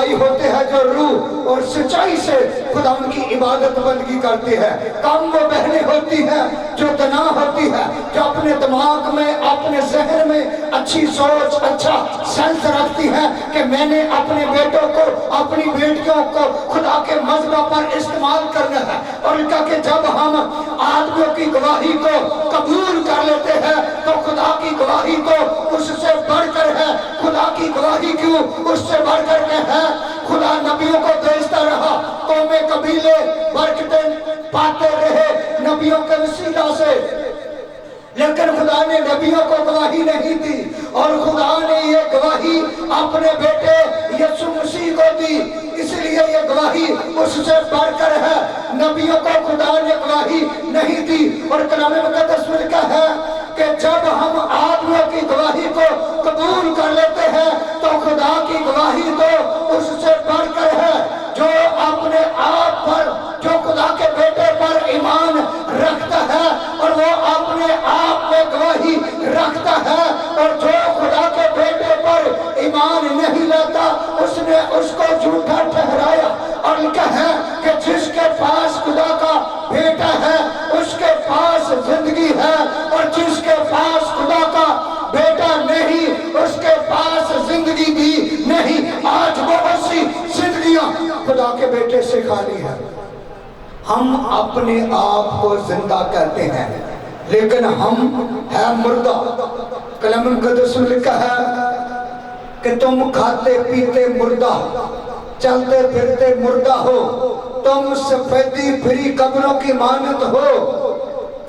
भाई होते हैं जो रूह और सच्चाई से खुदा उनकी इबादत बंदगी करते हैं। कम वो बहनें होती हैं जो तना होती है, जो अपने दिमाग में अपने जहन में अच्छी सोच अच्छा सेंस रखती हैं कि मैंने अपने बेटों को अपनी बेटियों को खुदा के मजहब पर इस्तेमाल करना है। और कहा कि जब हम आदमियों की गवाही को कबूल कर लेते हैं तो खुदा की गवाही तो उससे बढ़कर है। खुदा की गवाही क्यों उससे बढ़कर के है? खुदा नबियों को भेजता रहा, कौमें कबीले बरकतें पाते रहे नबियों के वसीला से, लेकिन खुदा ने नबियों को गवाही नहीं दी। और खुदा ने ये गवाही अपने बेटे यीशु मसीह को दी, इसलिए ये गवाही उससे बढ़कर है। नबियों को खुदा ने गवाही नहीं दी। और कलाम मुक़द्दस में लिखा है कि जब हम आदमियों की गवाही को कबूल कर लेते हैं तो खुदा की गवाही तो उससे बढ़कर है। जो अपने आप पर, जो खुदा के बेटे पर ईमान रखता है और वो अपने आप में गवाही रखता है, और जो खुदा के बेटे पर ईमान नहीं लाता उसने उसको झूठा ठहराया। और लिखा है कि जिसके पास खुदा का बेटा है उसके पास जिंदगी है, और जिसके पास खुदा का बेटा नहीं उसके पास जिंदगी भी नहीं। आज बहुत सी जिंदगियां खुदा के बेटे से खाली है। हम अपने आप को जिंदा कहते हैं लेकिन हम है मुर्दा। कलाम मुक़द्दस में लिखा है कि तुम खाते पीते मुर्दा, चलते फिरते मुर्दा हो, तुम सफेदी फिरी कब्रों की मानत हो।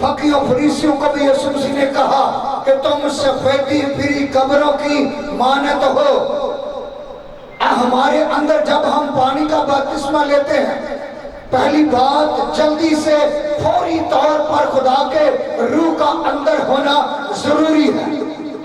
फकीयों फरीसियों को भी यीशु मसीह ने कहा कि तुम सफेदी फिरी कब्रों की मानत हो। हमारे अंदर जब हम पानी का बपतिस्मा लेते हैं, पहली बात जल्दी से फौरी तौर पर खुदा के रूह का अंदर होना जरूरी है।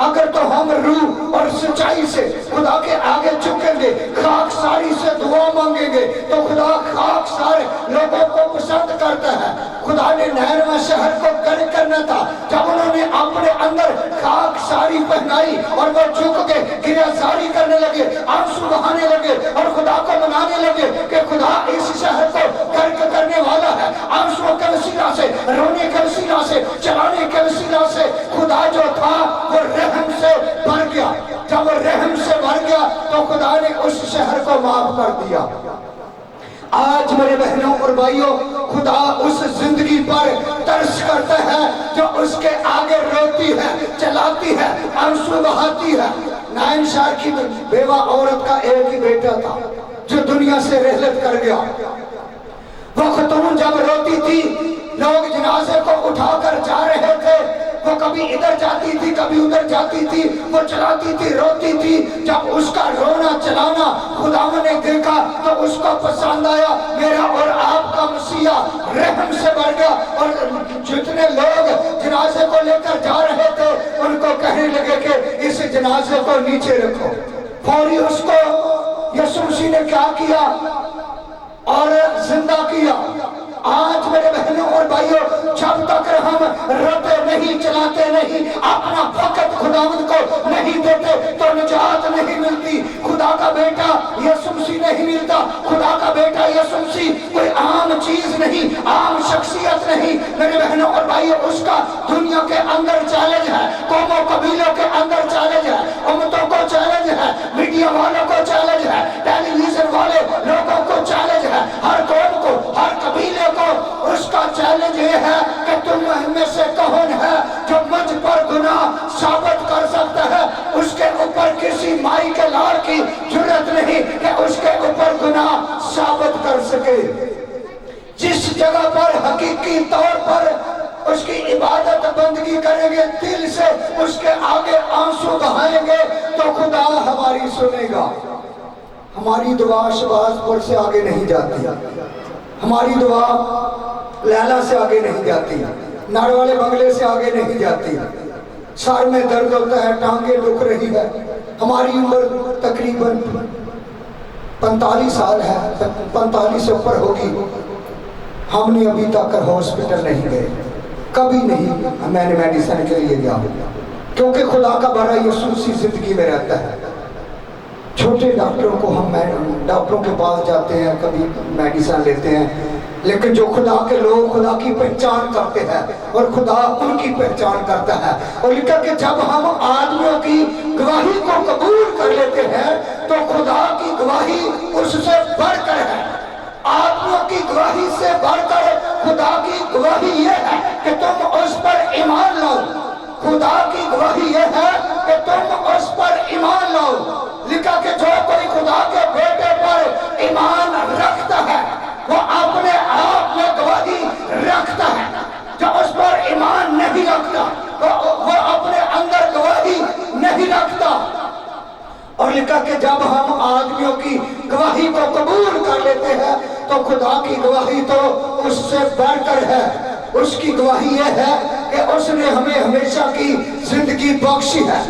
अगर तो हम रूह और सच्चाई से खुदा के आगे झुकेंगे, खाकसारी से दुआ मांगेंगे, तो खुदा खाकसार लोगों को पसंद करता है। खुदा ने नैनवा शहर को गर्क करना था, जब उन्होंने अपने अंदर खाकसारी पहनाई और वो झुक के गिरफ्तारी करने लगे, आंसू बहाने लगे और खुदा को मनाने लगे कि खुदा इस शहर को गर्क करने वाला है। आंसुओं के वसीला से, रोने के वसीला से, चलाने के वसीला से खुदा जो था वो रहम से भर गया। जब वो रहम से भर गया तो खुदा ने उस शहर को माफ कर दिया। आज मेरे बहनों और भाइयों, खुदा उस जिंदगी पर तरस करता है जो उसके आगे रोती है, चलाती है, आंसू बहाती है। नाइन शार की बेवा औरत का एक ही बेटा था जो दुनिया से रहलत कर गया। वो खतून जब रोती थी, लोग जनाजे को उठाकर जा रहे थे, वो कभी इधर जाती थी कभी उधर जाती थी, वो चलाती थी, रोती थी। जब उसका रोना चलाना खुदा ने देखा तो उसको पसंद आया। मेरा और आपका मसीहा रहम से भर गया। और जितने लोग जनाजे को लेकर जा रहे थे उनको कहने लगे कि इस जनाजे को नीचे रखो। फौरी उसको यीशु मसीह ने क्या किया और जिंदा किया। आज मेरे बहनों और भाइयों, जब तक हम रोते नहीं, चलाते नहीं, अपना वक्त खुदावंद को नहीं देते तो निजात नहीं मिलती। खुदा का बेटा यीशु मसीह नहीं मिलता। खुदा का बेटा यीशु मसीह कोई आम चीज नहीं, आम शख्सियत नहीं। मेरे बहनों और भाइयों, उसका दुनिया के अंदर चैलेंज है, कौमों कबीलों के अंदर चैलेंज है, उम्मतों को चैलेंज है, मीडिया वालों को चैलेंज है, टेलीविजन वाले लोगों को चैलेंज है, हर कौम को, हर कबीले को उसका चैलेंज ये है कि तुम में से कौन है जो मुझ पर गुनाह साबित कर सकता है। उसके ऊपर किसी माई के लाड़ की जरूरत नहीं कि उसके ऊपर गुनाह साबित कर सके। जिस जगह पर हकीकी तौर पर उसकी इबादत बंदगी करेंगे, दिल से उसके आगे आंसू बहाएंगे तो खुदा हमारी सुनेगा। हमारी दुआ शहबाजपुर से आगे नहीं जाती, हमारी दुआ लैला से आगे नहीं जाती, नाड़ वाले बंगले से आगे नहीं जाती। सर में दर्द होता है, टांगे दुख रही है, हमारी उम्र तकरीबन 45 साल है, 45 से ऊपर होगी, हमने अभी तक हॉस्पिटल नहीं गए, कभी नहीं मैंने मेडिसिन के लिए गया, क्योंकि खुदा का बड़ा यीशु उसी जिंदगी में रहता है। छोटे डॉक्टरों को हम डॉक्टरों के पास जाते हैं, कभी मेडिसिन लेते हैं, लेकिन जो खुदा के लोग खुदा की पहचान करते हैं और खुदा उनकी पहचान करता है। और लिखा कि जब हम आदमियों की गवाही को कबूल कर लेते हैं तो खुदा की गवाही उससे बढ़कर है। आदमियों की गवाही से बढ़कर खुदा की गवाही यह है कि तुम उस पर ईमान लाओ। खुदा की गवाही यह है कि तुम उस पर ईमान लाओ। लिखा कि जो कोई खुदा के बेटे पर ईमान रखता है वो अपने आप में गवाही रखता है। जो उस पर ईमान नहीं रखता वो अपने अंदर गवाही नहीं रखता। और लिखा कि जब हम आदमियों की गवाही को कबूल कर लेते हैं तो खुदा की गवाही तो उससे बढ़कर है। उसकी गवाही यह है कि उसने हमें हमेशा की जिंदगी बख्शी है।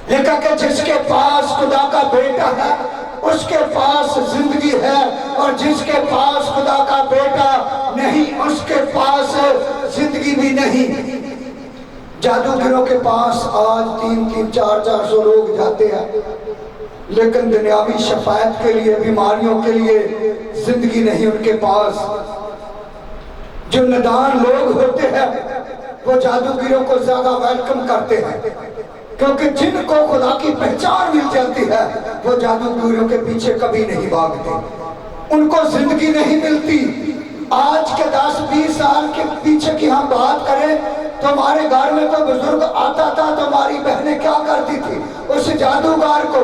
लिखा कि जिसके पास खुदा का बेटा है उसके पास जिंदगी है, और जिसके पास खुदा का बेटा नहीं उसके पास जिंदगी भी नहीं। जादूगरों के पास आज 300-400 लोग जाते हैं, लेकिन दुनियावी शफायत के लिए, बीमारियों के लिए जिंदगी नहीं उनके पास। जो नादान लोग होते हैं वो जादूगरों को ज्यादा वेलकम करते हैं, क्योंकि जिनको खुदा की पहचान मिल जाती है वो जादूगरों के पीछे कभी नहीं भागते, उनको जिंदगी नहीं मिलती। आज के 10-20 साल के पीछे की हम बात करें तो हमारे घर में कोई बुजुर्ग आता था तो हमारी बहनें क्या करती थी, उस जादूगर को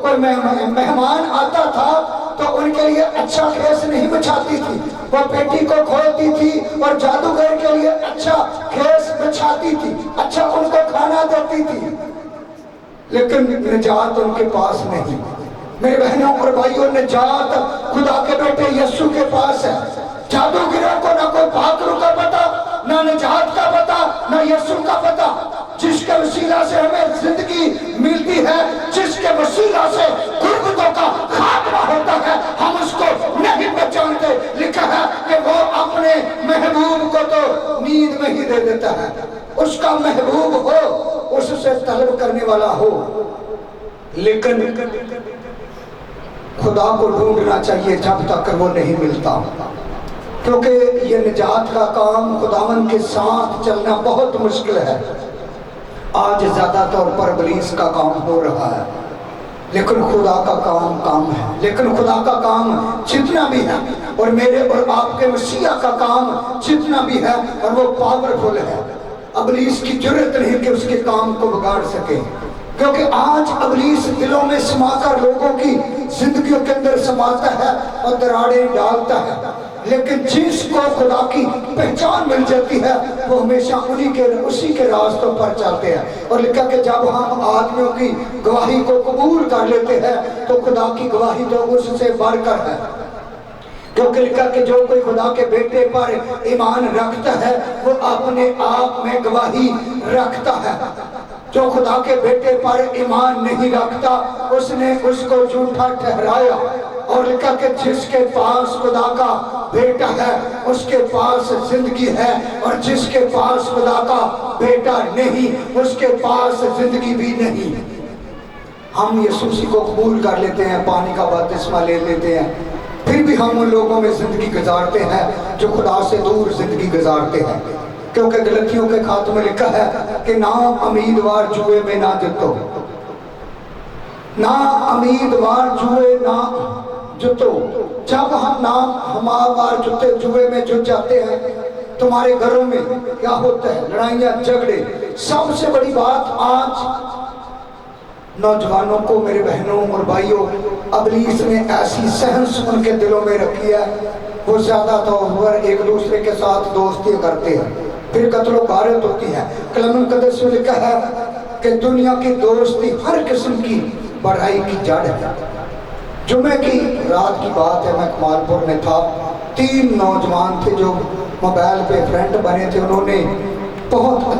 कोई मेहमान आता था तो उनके लिए अच्छा खेस नहीं बिछाती थी, वो पेटी को खोलती थी और जादूगर के लिए अच्छा खेस बिछाती थी, अच्छा उनको खाना देती थी, लेकिन निजात उनके पास नहीं। मेरे बहनों और भाइयों, निजात खुदा के बेटे यीशु के पास है। जादूगरों को ना कोई पाकरू का पता, ना निजात का पता, ना यीशु का पता। जिसके वसीला से हमें जिंदगी मिलती है, जिसके वसीला से गुर्बतों का खात्मा होता है, हम उसको नहीं पहचानते। लिखा है कि वो अपने महबूब को तो नींद में ही दे देता है। उसका महबूब हो, उससे तलब करने वाला हो, लेकिन खुदा को ढूंढना चाहिए जब तक वो नहीं मिलता, क्योंकि ये निजात का काम, खुदावन के साथ चलना बहुत मुश्किल है। आज ज्यादा तौर पर इब्लीस का काम हो रहा है, लेकिन खुदा का काम है। लेकिन खुदा का काम जितना भी है और मेरे और आपके मसीहा का काम जितना भी है और वो पावरफुल है, इब्लीस की जरूरत नहीं कि उसके काम को बिगाड़ सके, क्योंकि आज इब्लीस दिलों में समाकर लोगों की जिंदगियों के अंदर समाता है और दरारें डालता है। लेकिन जिसको खुदा की पहचान मिल जाती है वो हमेशा उसी के रास्तों पर चलते हैं। और लिखा कि जब हम आदमियों की गवाही को कबूल कर लेते हैं तो खुदा की गवाही तो उससे बढ़कर है, क्योंकि लिखा कि जो कोई खुदा के बेटे पर ईमान रखता है वो अपने आप में गवाही रखता है। जो खुदा के बेटे पर ईमान नहीं रखता उसने उसको झूठा ठहराया। और लिखा कि जिसके पास खुदा का बेटा है उसके पास जिंदगी है, और जिसके पास खुदा का बेटा नहीं उसके पास जिंदगी भी नहीं। हम यीशु मसीह को कबूल कर लेते हैं, पानी का बपतिस्मा ले लेते हैं, फिर भी हम उन लोगों में जिंदगी गुजारते हैं जो खुदा से दूर जिंदगी गुजारते हैं। क्योंकि गलतियों के खाते में लिखा है कि ना उम्मीदवार जुए में ना जितो, ना उम्मीदवार जुए ना जुतो। जब हम ना हमारे जुते जुए में जुट जाते हैं, तुम्हारे घरों में क्या होता है? लड़ाइयाँ, झगड़े। सबसे बड़ी बात आज नौजवानों को, मेरे बहनों और भाइयों, इब्लीस ने ऐसी सहस उनके दिलों में रखी है, वो ज्यादा तौर पर एक दूसरे के साथ दोस्ती करते हैं, फिर कत्ल गारत होती है। कलम मुक़द्दस में लिखा है कि दुनिया की दोस्ती हर किस्म की बढ़ाई की जड़ है। जुमे की रात की बात है, मैं कमालपुर में था, 3 नौजवान थे जो मोबाइल पे फ्रेंड बने थे। उन्होंने बहुत